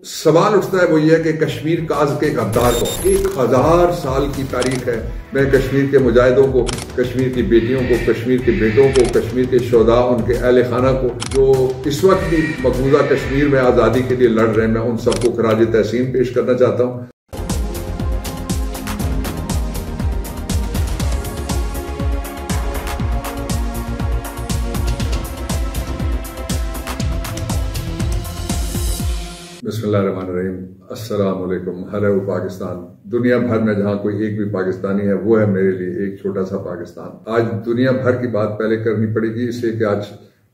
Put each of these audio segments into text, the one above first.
سوال اٹھتا ہے وہ یہ ہے کہ کشمیر کاز کے غدار کو 1000 سال کی تاریخ ہے۔ میں کشمیر کے مجاہدوں کو، کشمیر کی بیٹیوں کو، کشمیر کے بیٹوں کو، کشمیر کے شہداء، ان کے اہل خانہ کو جو اس وقت بھی مقبوضہ کشمیر میں آزادی کے لیے لڑ رہے ہیں، میں ان سب کو خراج تحسین پیش کرنا چاہتا ہوں۔ بسم اللہ الرحمن الرحیم۔ السلام علیکم۔ ہیلو پاکستان۔ دنیا بھر میں جہاں کوئی ایک بھی پاکستانی ہے وہ ہے میرے لیے ایک چھوٹا سا پاکستان۔ آج دنیا بھر کی بات پہلے کرنی پڑے گی، اس لیے کہ آج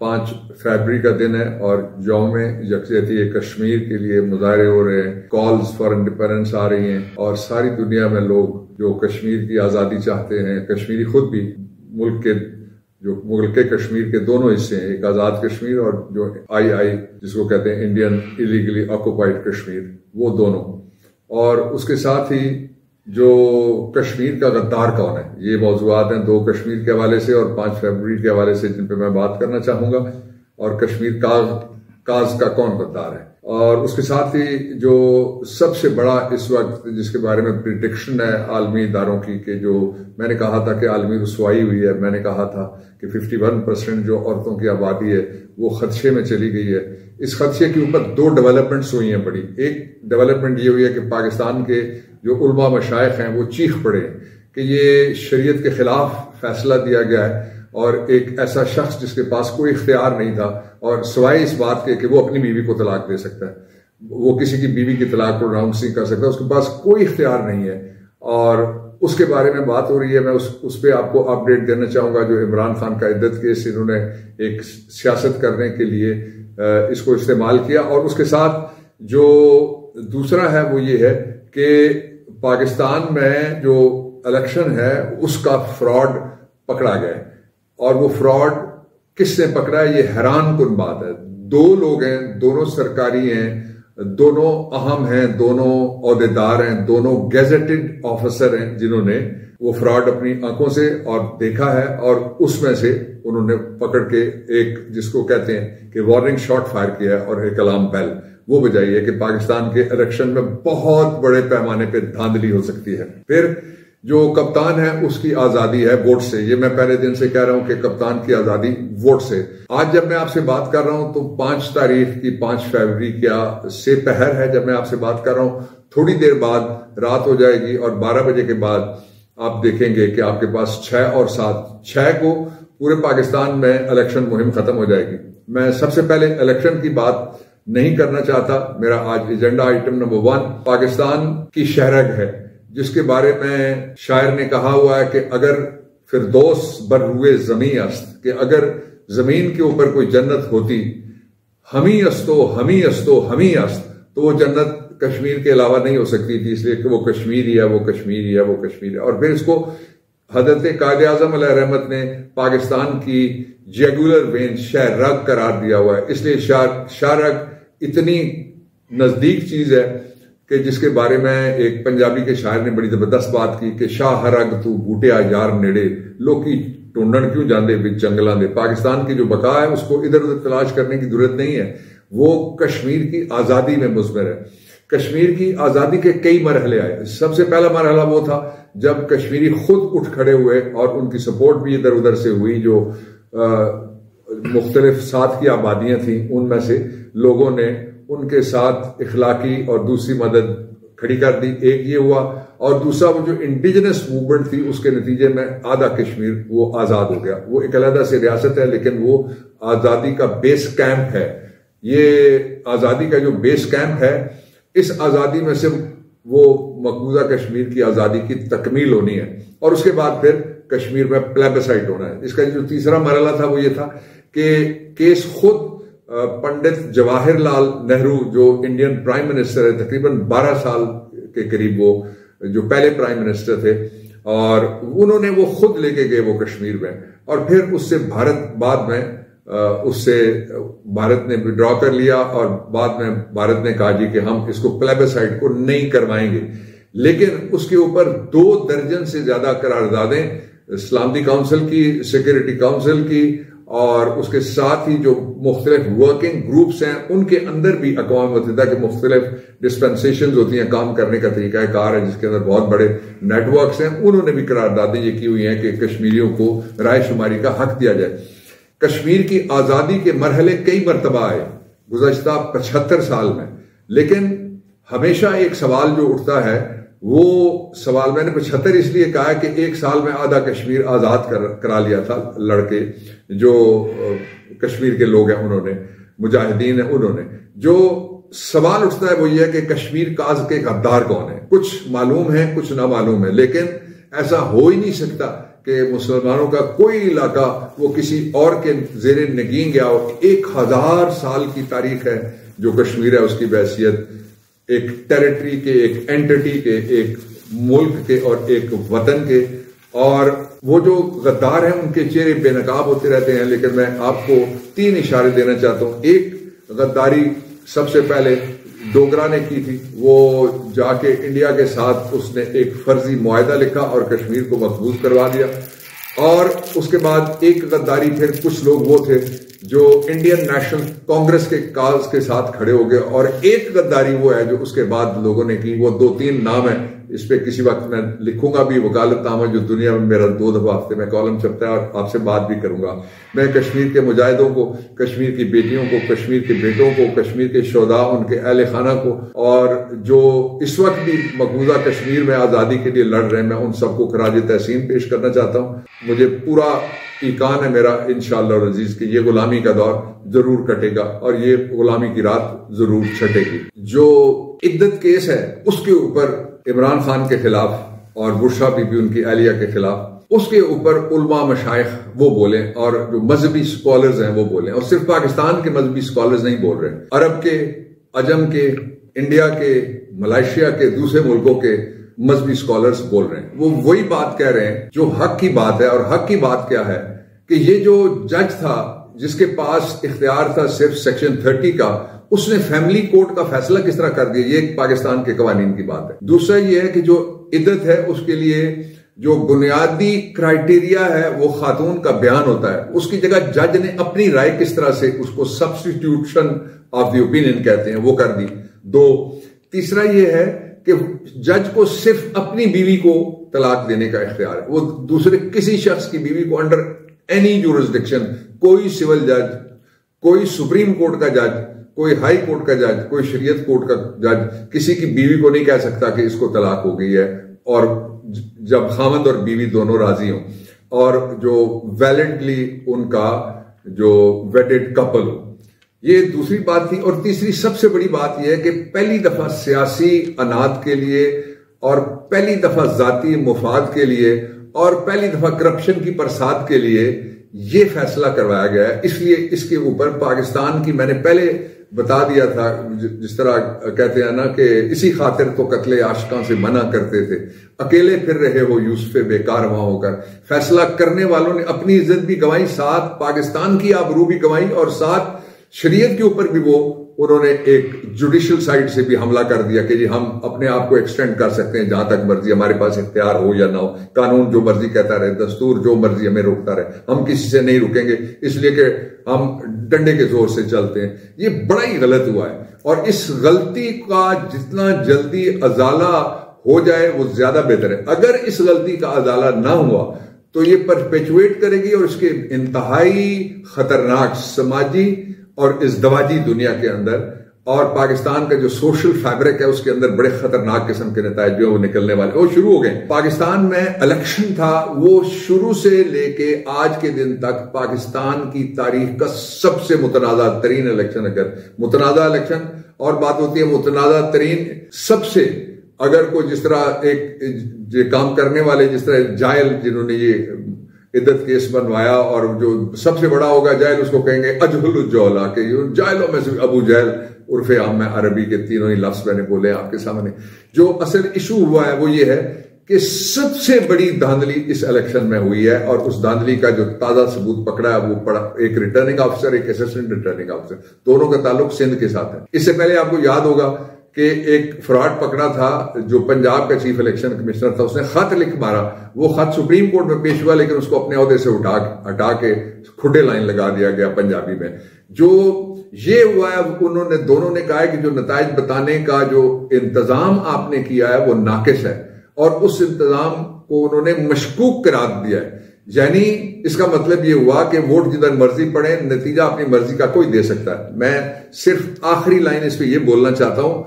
5 فروری کا دن ہے اور یوم یکجہتی کشمیر کے لیے مظاہرے ہو رہے ہیں، کالز فار انڈیپینڈنس آ رہی ہیں، اور ساری دنیا میں لوگ جو کشمیر کی آزادی چاہتے ہیں، کشمیری خود بھی، ملک کے کشمیر کے دونوں حصے ہیں، ایک آزاد کشمیر اور جو آئی جس کو کہتے ہیں انڈین ایلیگلی آکوپائڈ کشمیر، وہ دونوں، اور اس کے ساتھ ہی جو کشمیر کا غدار کون ہے، یہ موضوعات ہیں 2 کشمیر کے حوالے سے اور 5 فروری کے حوالے سے جن پہ میں بات کرنا چاہوں گا، اور کشمیر کاز کا کون غدار ہے، اور اس کے ساتھ ہی جو سب سے بڑا اس وقت جس کے بارے میں پریڈکشن ہے عالمی اداروں کی، کہ جو میں نے کہا تھا کہ عالمی رسوائی ہوئی ہے، میں نے کہا تھا کہ 51% جو عورتوں کی آبادی ہے وہ خدشے میں چلی گئی ہے۔ اس خدشے کے اوپر 2 ڈیولپمنٹس ہوئی ہیں بڑی۔ ایک ڈیولپمنٹ یہ ہوئی ہے کہ پاکستان کے جو علماء مشائخ ہیں وہ چیخ پڑے کہ یہ شریعت کے خلاف فیصلہ دیا گیا ہے، اور ایک ایسا شخص جس کے پاس کوئی اختیار نہیں تھا، اور سوائے اس بات کے کہ وہ اپنی بیوی کو طلاق دے سکتا ہے، وہ کسی کی بیوی کی طلاق کو رناؤنس نہیں کر سکتا، اس کے پاس کوئی اختیار نہیں ہے، اور اس کے بارے میں بات ہو رہی ہے۔ میں اس پہ آپ کو اپڈیٹ دینا چاہوں گا۔ جو عمران خان کا عدت کیس انہوں نے ایک سیاست کرنے کے لیے اس کو استعمال کیا، اور اس کے ساتھ جو دوسرا ہے وہ یہ ہے کہ پاکستان میں جو الیکشن ہے اس کا فراڈ پکڑا گیا ہے، اور وہ فراڈ کس نے پکڑا ہے یہ حیران کن بات ہے۔ 2 لوگ ہیں، دونوں سرکاری ہیں، دونوں اہم ہیں، دونوں عہدیدار ہیں، دونوں گیزٹڈ آفیسر ہیں، جنہوں نے وہ فراڈ اپنی آنکھوں سے اور دیکھا ہے، اور اس میں سے انہوں نے پکڑ کے ایک جس کو کہتے ہیں کہ وارننگ شاٹ فائر کیا ہے اور ایک الارم بیل وہ بجائی ہے کہ پاکستان کے الیکشن میں بہت بڑے پیمانے پہ دھاندلی ہو سکتی ہے۔ پھر جو کپتان ہے اس کی آزادی ہے ووٹ سے۔ یہ میں پہلے دن سے کہہ رہا ہوں کہ کپتان کی آزادی ووٹ سے۔ آج جب میں آپ سے بات کر رہا ہوں تو 5 تاریخ کی 5 فروری کیا سے پہر ہے جب میں آپ سے بات کر رہا ہوں، تھوڑی دیر بعد رات ہو جائے گی، اور 12 بجے کے بعد آپ دیکھیں گے کہ آپ کے پاس 6 اور 7 کو پورے پاکستان میں الیکشن مہم ختم ہو جائے گی۔ میں سب سے پہلے الیکشن کی بات نہیں کرنا چاہتا۔ میرا آج ایجنڈا آئٹم نمبر 1 پاکستان کی شہرگ ہے، جس کے بارے میں شاعر نے کہا ہوا ہے کہ اگر فردوس بر روئے زمیں است، کہ اگر زمین کے اوپر کوئی جنت ہوتی، ہمیں استو ہمیں استو ہمیں است، تو وہ جنت کشمیر کے علاوہ نہیں ہو سکتی تھی، اس لیے کہ وہ کشمیری ہے، وہ کشمیری ہے، وہ کشمیری ہے۔ اور پھر اس کو حضرت قائد اعظم علیہ رحمت نے پاکستان کی جیگولر وین شاہ رگ قرار دیا ہوا ہے، اس لیے شاہ رگ اتنی نزدیک چیز ہے کہ جس کے بارے میں ایک پنجابی کے شاعر نے بڑی زبردست بات کی کہ شاہ رگ تو بوٹیا یار نیڑے لوکی ٹونڈن کیوں جاندے بچ جنگلاں دے۔ پاکستان کی جو بقا ہے اس کو ادھر ادھر تلاش کرنے کی ضرورت نہیں ہے، وہ کشمیر کی آزادی میں مضمر ہے۔ کشمیر کی آزادی کے کئی مرحلے آئے۔ سب سے پہلا مرحلہ وہ تھا جب کشمیری خود اٹھ کھڑے ہوئے، اور ان کی سپورٹ بھی ادھر ادھر سے ہوئی، جو مختلف ساتھ کی آبادیاں تھیں ان میں سے لوگوں نے ان کے ساتھ اخلاقی اور دوسری مدد کھڑی کر دی۔ ایک یہ ہوا، اور دوسرا وہ جو انڈیجنس موومنٹ تھی اس کے نتیجے میں آدھا کشمیر وہ آزاد ہو گیا۔ وہ ایک علیحدہ سے ریاست ہے لیکن وہ آزادی کا بیس کیمپ ہے۔ یہ آزادی کا جو بیس کیمپ ہے، اس آزادی میں سے وہ مقبوضہ کشمیر کی آزادی کی تکمیل ہونی ہے، اور اس کے بعد پھر کشمیر میں پلیبسائٹ ہونا ہے۔ اس کا جو تیسرا مرحلہ تھا وہ یہ تھا کہ کیس خود پنڈت جواہر لال نہرو جو انڈین پرائم منسٹر ہے، تقریباً 12 سال کے قریب وہ جو پہلے پرائم منسٹر تھے، اور انہوں نے وہ خود لے کے گئے وہ کشمیر میں، اور پھر اس سے بعد میں بھارت نے وڈرا کر لیا، اور بعد میں بھارت نے کہا جی کہ ہم اس کو پلیبسائٹ کو نہیں کروائیں گے، لیکن اس کے اوپر 2 درجن سے زیادہ قراردادیں سلامتی کونسل کی، سیکورٹی کونسل کی اور اس کے ساتھ ہی جو مختلف ورکنگ گروپس ہیں ان کے اندر بھی اقوام متحدہ کے مختلف ڈسپنسیشنز ہوتی ہیں، کام کرنے کا طریقہ کار ہے جس کے اندر بہت بڑے نیٹ ورکس ہیں، انہوں نے بھی قراردادیں یہ کی ہوئی ہیں کہ کشمیریوں کو رائے شماری کا حق دیا جائے۔ کشمیر کی آزادی کے مرحلے کئی مرتبہ آئے گزشتہ 75 سال میں، لیکن ہمیشہ ایک سوال جو اٹھتا ہے وہ سوال، میں نے 75 اس لیے کہا کہ ایک سال میں آدھا کشمیر آزاد کرا لیا تھا لڑکے جو کشمیر کے لوگ ہیں، انہوں نے مجاہدین ہیں، انہوں نے جو سوال اٹھتا ہے وہ یہ ہے کہ کشمیر کاز کے غدار کون ہے؟ کچھ معلوم ہے کچھ نہ معلوم ہے، لیکن ایسا ہو ہی نہیں سکتا کہ مسلمانوں کا کوئی علاقہ وہ کسی اور کے زیر نگین گیا ہو۔ 1000 سال کی تاریخ ہے جو کشمیر ہے، اس کی بحیثیت ایک ٹیریٹری کے، ایک اینٹی کے، ایک ملک کے اور ایک وطن کے، اور وہ جو غدار ہیں ان کے چہرے بے نقاب ہوتے رہتے ہیں، لیکن میں آپ کو 3 اشارے دینا چاہتا ہوں۔ ایک غداری سب سے پہلے ڈوگرا نے کی تھی، وہ جا کے انڈیا کے ساتھ اس نے ایک فرضی معاہدہ لکھا اور کشمیر کو محفوظ کروا دیا، اور اس کے بعد ایک غداری پھر کچھ لوگ وہ تھے جو انڈین نیشنل کانگریس کے کاز کے ساتھ کھڑے ہو گئے، اور ایک غداری وہ ہے جو اس کے بعد لوگوں نے کی، وہ 2-3 نام ہیں، اس پہ کسی وقت میں لکھوں گا بھی، وکالت نامہ جو دنیا میں میرا 2 دفعہ ہفتے میں کالم چھپتا ہے، اور آپ سے بات بھی کروں گا۔ میں کشمیر کے مجاہدوں کو، کشمیر کی بیٹیوں کو، کشمیر کے بیٹوں کو، کشمیر کے شہداء، ان کے اہل خانہ کو، اور جو اس وقت بھی مقبوضہ کشمیر میں آزادی کے لیے لڑ رہے ہیں، میں ان سب کو خراج تحسین پیش کرنا چاہتا ہوں۔ مجھے پورا ایقان ہے میرا انشاءاللہ العزیز کہ یہ غلامی کا دور ضرور کٹے گا اور یہ غلامی کی رات ضرور چھٹے گی۔ جو عدت کیس ہے اس کے اوپر عمران خان کے خلاف اور بشرا بی بی ان کی اہلیہ کے خلاف، اس کے اوپر علماء مشائخ وہ بولیں، اور جو مذہبی سکولرز ہیں وہ بولیں، اور صرف پاکستان کے مذہبی سکولرز نہیں بول رہے، عرب کے، عجم کے، انڈیا کے، ملائیشیا کے، دوسرے ملکوں کے مذہبی سکولرز بول رہے ہیں۔ وہ وہی بات کہہ رہے ہیں جو حق کی بات ہے، اور حق کی بات کیا ہے کہ یہ جو جج تھا جس کے پاس اختیار تھا صرف سیکشن 30 کا، اس نے فیملی کورٹ کا فیصلہ کس طرح کر دیا، یہ پاکستان کے قوانین کی بات ہے۔ دوسرا یہ ہے کہ جو عدت ہے اس کے لیے جو بنیادی کرائیٹیریا ہے وہ خاتون کا بیان ہوتا ہے، اس کی جگہ جج نے اپنی رائے کس طرح سے، اس کو سبسٹیٹیوشن آف دی اوپینین کہتے ہیں، وہ کر دی۔ 2، تیسرا یہ ہے کہ جج کو صرف اپنی بیوی کو طلاق دینے کا اختیار ہے، وہ دوسرے کسی شخص کی بیوی کو انڈر اینی جورسڈکشن، کوئی سول جج، کوئی سپریم کورٹ کا جج، کوئی ہائی کورٹ کا جج، کوئی شریعت کورٹ کا جج کسی کی بیوی کو نہیں کہہ سکتا کہ اس کو طلاق ہو گئی ہے، اور جب خاوند اور بیوی دونوں راضی ہوں، اور جو ویلنٹلی ان کا جو ویڈڈ کپل ہو۔ یہ دوسری بات تھی۔ اور تیسری سب سے بڑی بات یہ ہے کہ پہلی دفعہ سیاسی اناج کے لیے، اور پہلی دفعہ ذاتی مفاد کے لیے، اور پہلی دفعہ کرپشن کی پرساد کے لیے یہ فیصلہ کروایا گیا ہے۔ اس لیے اس کے اوپر پاکستان کی، میں نے پہلے بتا دیا تھا، جس طرح کہتے ہیں نا کہ اسی خاطر تو قتل عاشقاں سے منع کرتے تھے، اکیلے پھر رہے ہو یوسف بیکار وہاں ہو کر۔ فیصلہ کرنے والوں نے اپنی عزت بھی گنوائی، ساتھ پاکستان کی آبرو بھی گنوائی، اور ساتھ شریعت کے اوپر بھی وہ انہوں نے ایک جوڈیشل سائڈ سے بھی حملہ کر دیا کہ جی ہم اپنے آپ کو ایکسٹینڈ کر سکتے ہیں جہاں تک مرضی، ہمارے پاس اختیار ہو یا نہ ہو، قانون جو مرضی کہتا رہے، دستور جو مرضی ہمیں روکتا رہے، ہم کسی سے نہیں رکیں گے اس لیے کہ ہم ڈنڈے کے زور سے چلتے ہیں۔ یہ بڑا ہی غلط ہوا ہے، اور اس غلطی کا جتنا جلدی ازالہ ہو جائے وہ زیادہ بہتر ہے۔ اگر اس غلطی کا ازالہ نہ ہوا تو یہ پرپیچویٹ کرے گی، اور اس کے انتہائی خطرناک سماجی اور ازدواجی دنیا کے اندر، اور پاکستان کا جو سوشل فیبرک ہے اس کے اندر بڑے خطرناک قسم کے نتائج جو وہ نکلنے والے، وہ شروع ہو گئے۔ پاکستان میں الیکشن تھا، وہ شروع سے لے کے آج کے دن تک پاکستان کی تاریخ کا سب سے متنازع ترین الیکشن، اگر متنازع الیکشن اور بات ہوتی ہے متنازع ترین، سب سے اگر کوئی جس طرح ایک کام کرنے والے، جس طرح جائل جنہوں نے یہ عدت کیس بنوایا، اور جو سب سے بڑا ہوگا جائل، اس کو کہیں گے اجہل الجولا، کہ جائلوں میں سے ابو جہل عرف عام میں عربی کے تینوں ہی لفظ میں نے بولے آپ کے سامنے۔ جو اصل ایشو ہوا ہے وہ یہ ہے کہ سب سے بڑی دھاندلی اس الیکشن میں ہوئی ہے، اور اس دھاندلی کا جو تازہ ثبوت پکڑا ہے وہ پڑا ایک ریٹرننگ آفیسر، ایک اسسٹنٹ ریٹرننگ آفیسر، دونوں کا تعلق سندھ کے ساتھ ہے۔ اس سے پہلے آپ کو یاد ہوگا کہ ایک فراڈ پکڑا تھا جو پنجاب کا چیف الیکشن کمشنر تھا، اس نے خط لکھ مارا، وہ خط سپریم کورٹ میں پیش ہوا لیکن اس کو اپنے عہدے سے ہٹا کے کھڈے لائن لگا دیا گیا پنجابی میں۔ جو یہ ہوا ہے، انہوں نے دونوں نے کہا ہے کہ جو نتائج بتانے کا جو انتظام آپ نے کیا ہے وہ ناقص ہے، اور اس انتظام کو انہوں نے مشکوک قرار دیا ہے۔ یعنی اس کا مطلب یہ ہوا کہ ووٹ جدھر مرضی پڑے، نتیجہ اپنی مرضی کا کوئی دے سکتا ہے۔ میں صرف آخری لائن اس پہ یہ بولنا چاہتا ہوں،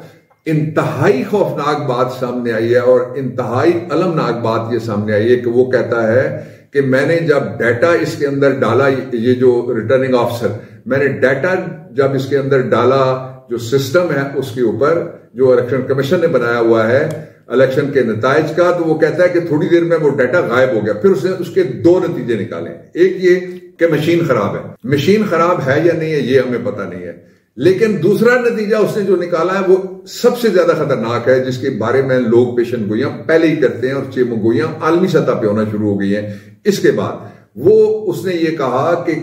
انتہائی خوفناک بات سامنے آئی ہے اور انتہائی المناک بات یہ سامنے آئی ہے کہ وہ کہتا ہے کہ میں نے جب ڈیٹا اس کے اندر ڈالا، یہ جو ریٹرننگ آفیسر، میں نے ڈیٹا جب اس کے اندر ڈالا جو سسٹم ہے اس کے اوپر جو الیکشن کمیشن نے بنایا ہوا ہے الیکشن کے نتائج کا، تو وہ کہتا ہے کہ تھوڑی دیر میں وہ ڈیٹا غائب ہو گیا۔ پھر اس نے اس کے دو نتیجے نکالے، ایک یہ کہ مشین خراب ہے، مشین خراب ہے یا نہیں ہے یہ ہمیں پتہ نہیں ہے، لیکن دوسرا نتیجہ اس نے جو نکالا ہے وہ سب سے زیادہ خطرناک ہے، جس کے بارے میں لوگ پیشن گوئیاں پہلے ہی کرتے ہیں اور چیمن گوئیاں عالمی سطح پہ ہونا شروع ہو گئی ہیں۔ اس کے بعد وہ اس نے یہ کہا کہ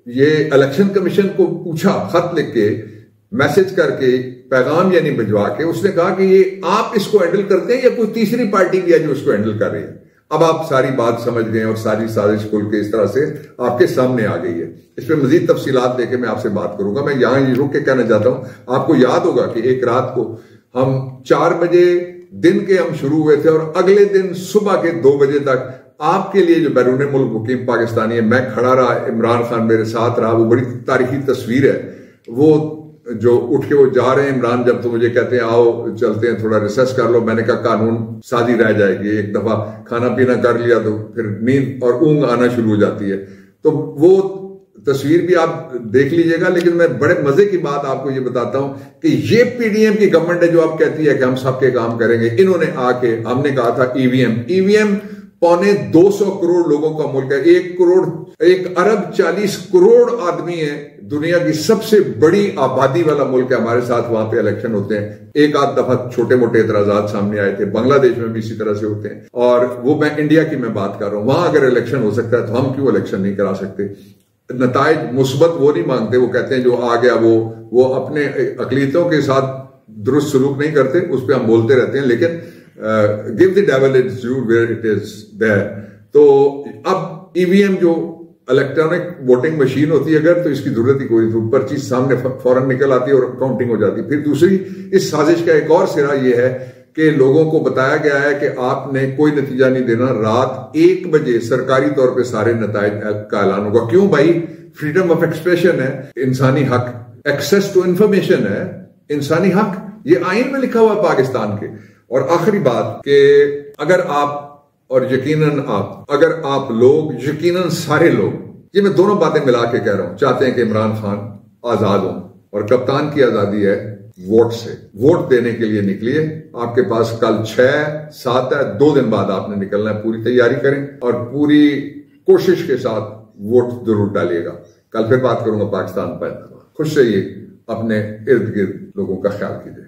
یہ الیکشن کمیشن کو پوچھا، خط لکھ کے، میسج کر کے، پیغام یعنی بھجوا کے، اس نے کہا کہ یہ آپ اس کو ہینڈل کرتے ہیں یا کوئی تیسری پارٹی بھی ہے جو اس کو ہینڈل کر رہی ہے۔ اب آپ ساری بات سمجھ گئے اور ساری سازش کھل کے اس طرح سے آپ کے سامنے آ گئی ہے۔ اس پہ مزید تفصیلات دے کے میں آپ سے بات کروں گا۔ میں یہاں یہ رک کے کہنا چاہتا ہوں، آپ کو یاد ہوگا کہ ایک رات کو ہم 4 بجے دن کے ہم شروع ہوئے تھے اور اگلے دن صبح کے 2 بجے تک آپ کے لیے جو بیرون ملک مقیم پاکستانی ہے، میں کھڑا رہا، عمران خان میرے ساتھ رہا، وہ بڑی تاریخی تصویر ہے۔ وہ جو اٹھ کے وہ جا رہے ہیں عمران، جب تو مجھے کہتے ہیں آؤ چلتے ہیں تھوڑا ریسرچ کر لو، میں نے کہا قانون سازی رہ جائے گی، ایک دفعہ کھانا پینا کر لیا تو پھر نیند اور اونگ آنا شروع ہو جاتی ہے۔ تو وہ تصویر بھی آپ دیکھ لیجئے گا، لیکن میں بڑے مزے کی بات آپ کو یہ بتاتا ہوں کہ یہ پی ڈی ایم کی گورنمنٹ ہے جو اب کہتی ہے کہ ہم سب کے کام کریں گے۔ انہوں نے آ کے، ہم نے کہا تھا ای وی ایم 250 کروڑ لوگوں کا ملک ہے، 1 ارب 40 کروڑ آدمی ہے، دنیا کی سب سے بڑی آبادی والا ملک ہے ہمارے ساتھ، وہاں پہ الیکشن ہوتے ہیں۔ ایک آدھ دفعہ چھوٹے موٹے اعتراضات سامنے آئے تھے، بنگلہ دیش میں بھی اسی طرح سے ہوتے ہیں، اور وہ میں انڈیا کی میں بات کر رہا ہوں، وہاں اگر الیکشن ہو سکتا ہے تو ہم کیوں الیکشن نہیں کرا سکتے؟ نتائج مثبت وہ نہیں مانگتے، وہ کہتے ہیں جو آ گیا وہ اپنے اقلیتوں کے ساتھ درست سلوک نہیں کرتے، اس پہ ہم بولتے رہتے ہیں، لیکن give the devil its due where it is there۔ تو اب ای وی ایم جو الیکٹرانک ووٹنگ مشین ہوتی ہے اگر، تو اس کی ضرورت ہی کوئی نہیں، تو پرچی سامنے فوراً نکل آتی ہے اور کاؤنٹنگ ہو جاتی ہے۔ پھر دوسری اس سازش کا ایک اور سرا یہ ہے کہ لوگوں کو بتایا گیا ہے کہ آپ نے کوئی نتیجہ نہیں دینا، رات 1 بجے سرکاری طور پہ سارے نتائج کا اعلان ہوگا۔ کیوں بھائی؟ فریڈم آف ایکسپریشن ہے، انسانی حق، ایکسیس ٹو انفارمیشن ہے، انسانی حق، یہ آئین میں لکھا ہوا ہے پاکستان کے۔ اور آخری بات کہ اگر آپ، اور یقیناً اگر آپ لوگ، یقیناً سارے لوگ، یہ میں دونوں باتیں ملا کے کہہ رہا ہوں، چاہتے ہیں کہ عمران خان آزاد ہوں، اور کپتان کی آزادی ہے ووٹ سے، ووٹ دینے کے لیے نکلیے۔ آپ کے پاس کل 6-7 ہے، 2 دن بعد آپ نے نکلنا ہے، پوری تیاری کریں اور پوری کوشش کے ساتھ ووٹ ضرور ڈالیے گا۔ کل پھر بات کروں گا پاکستان پہ۔ خوش رہیے، اپنے ارد گرد لوگوں کا خیال کیجیے۔